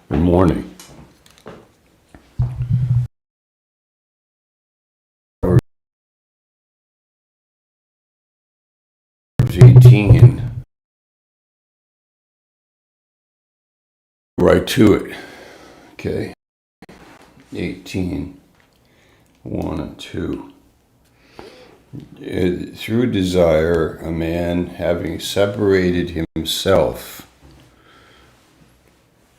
Good morning. Proverbs 18. Right to it. Okay. 18, 1 and 2. Through desire, a man, having separated himself,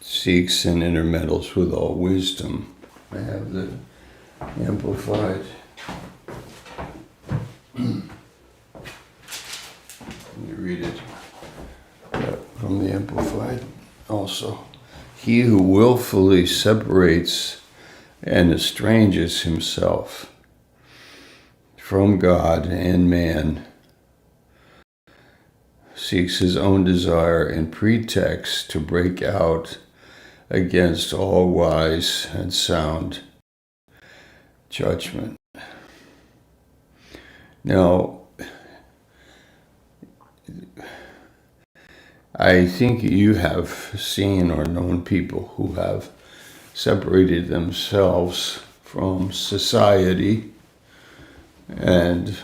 seeks and intermeddles with all wisdom. I have the Amplified. Let me read it from the Amplified also. He who willfully separates and estranges himself from God and man seeks his own desire and pretext to break out against all wise and sound judgment. Now, I think you have seen or known people who have separated themselves from society and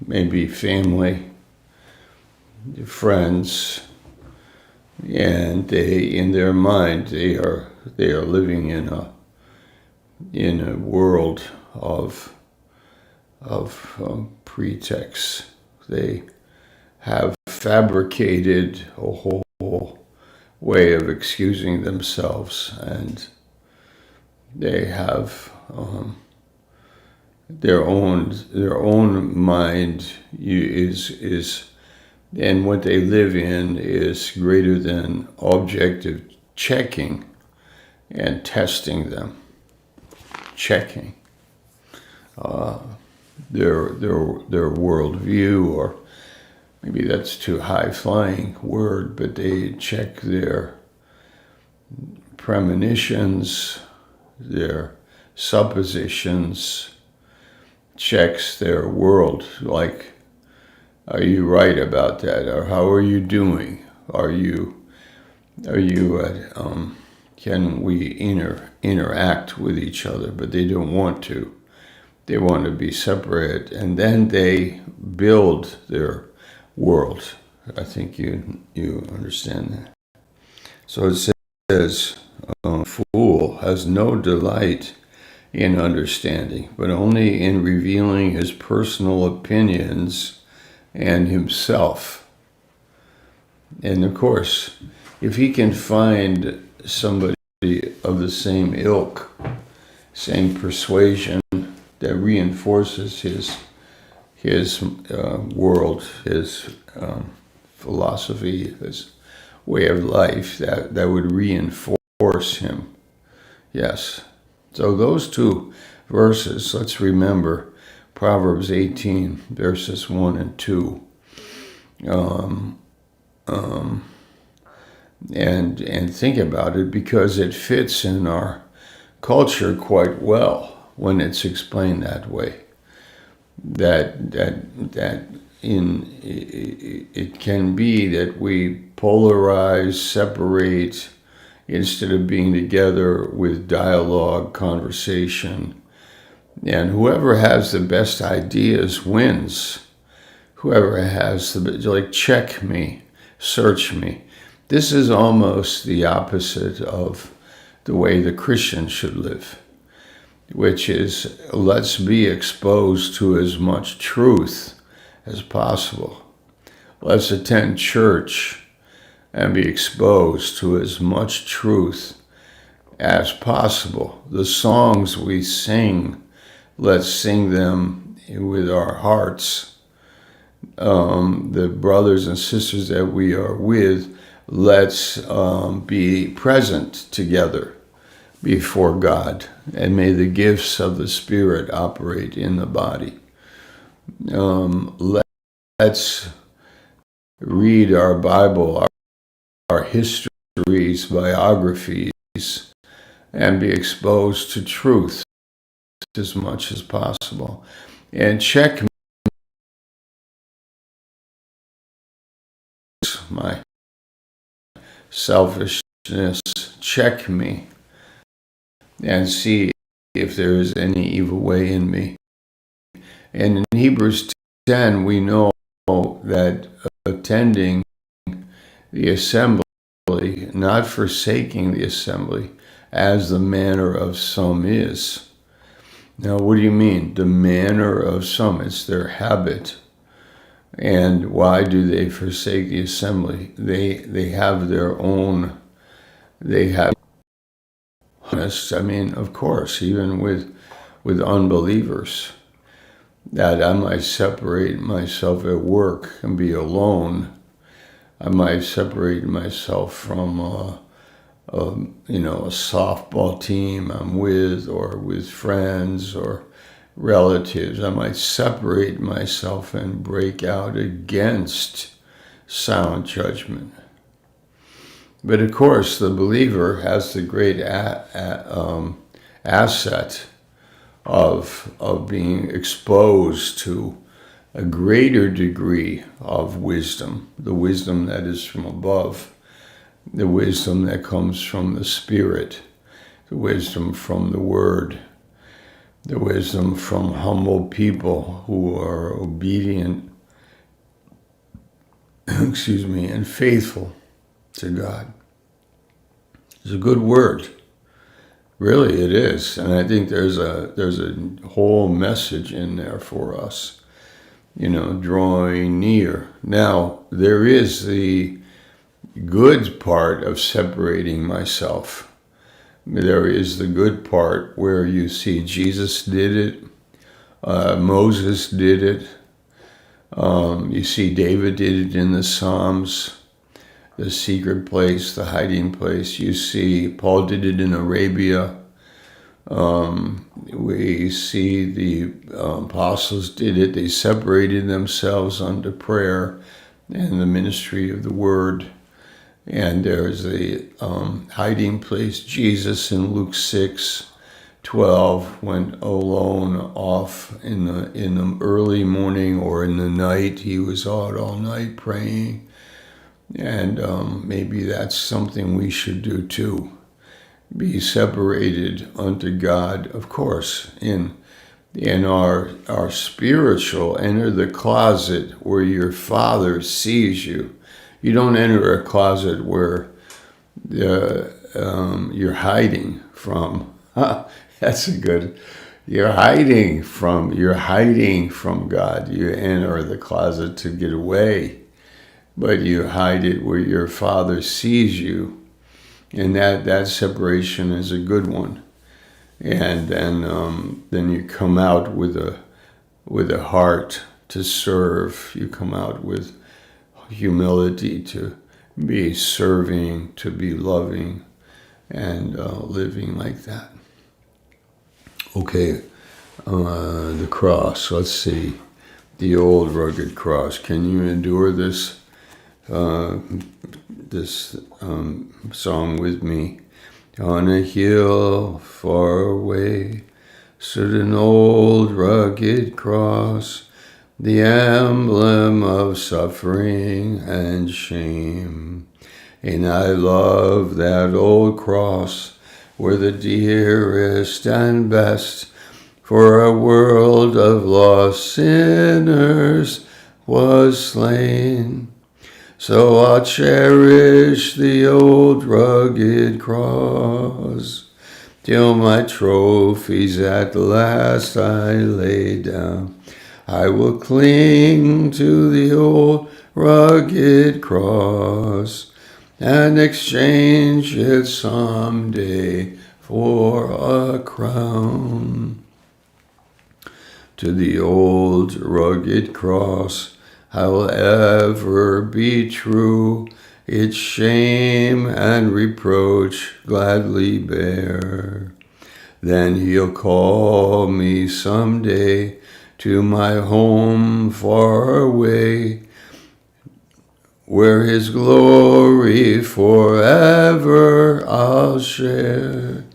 maybe family, friends, and they, in their mind, they are living in a world of pretexts. They have fabricated a whole way of excusing themselves, and they have their own mind is and what they live in is greater than objective checking and testing them, checking their worldview, or maybe that's too high-flying word, but they check their premonitions, their suppositions, checks their world, like, are you right about that? Or how are you doing? Can we interact with each other? But they don't want to. They want to be separate, and then they build their world. I think you understand that. So it says, fool has no delight in understanding, but only in revealing his personal opinions and himself. And of course, if he can find somebody of the same ilk, same persuasion, that reinforces his world, his philosophy, his way of life, that would reinforce him. Yes. So those two verses, let's remember Proverbs 18, verses 1 and 2. And think about it, because it fits in our culture quite well when it's explained that way. It can be that we polarize, separate, instead of being together with dialogue, conversation. And whoever has the best ideas wins. Whoever has check me, search me. This is almost the opposite of the way the Christian should live, which is, let's be exposed to as much truth as possible. Let's attend church and be exposed to as much truth as possible. The songs we sing, let's sing them with our hearts. The brothers and sisters that we are with, let's be present together before God, and may the gifts of the Spirit operate in the body. Let's read our Bible, our histories, biographies, and be exposed to truth as much as possible. And check my selfishness, check me and see if there is any evil way in me. And in Hebrews 10, we know that attending the assembly, not forsaking the assembly, as the manner of some is. Now, what do you mean? The manner of some, it's their habit. And why do they forsake the assembly? They have their own, they have, I mean, of course, even with unbelievers, that I might separate myself at work and be alone. I might separate myself from, a softball team I'm with, or with friends or relatives. I might separate myself and break out against sound judgment. But of course, the believer has the great asset of being exposed to a greater degree of wisdom, the wisdom that is from above, the wisdom that comes from the Spirit, the wisdom from the Word, the wisdom from humble people who are obedient, and faithful to God. It's a good word. Really, it is. And I think there's a whole message in there for us, drawing near. Now, there is the good part of separating myself. There is the good part where you see Jesus did it, Moses did it, you see David did it in the Psalms, the secret place, the hiding place. You see Paul did it in Arabia. We see the apostles did it. They separated themselves unto prayer and the ministry of the word. And there's a hiding place. Jesus in Luke 6:12 went alone off in the early morning or in the night. He was out all night praying. And maybe that's something we should do too. Be separated unto God, of course, in our spiritual. Enter the closet where your Father sees you. You don't enter a closet where you're hiding from. That's a good. You're hiding from God. You enter the closet to get away, but you hide it where your Father sees you, and that separation is a good one. And then you come out with a heart to serve. You come out with humility to be serving, to be loving, and living like that. Okay, the cross. Let's see. The old rugged cross. Can you endure this song with me? On a hill far away stood an old rugged cross, the emblem of suffering and shame. And I love that old cross, where the dearest and best for a world of lost sinners was slain. So I'll cherish the old rugged cross till my trophies at last I lay down. I will cling to the old rugged cross and exchange it someday for a crown. To the old rugged cross I will ever be true, its shame and reproach gladly bear. Then he'll call me someday to my home far away, where his glory forever I'll share.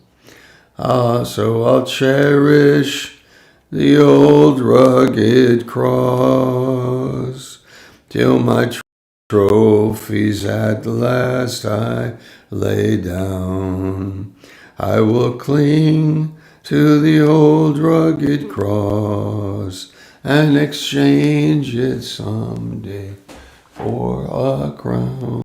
So I'll cherish the old rugged cross till my trophies at last I lay down. I will cling to the old rugged cross and exchange it someday for a crown.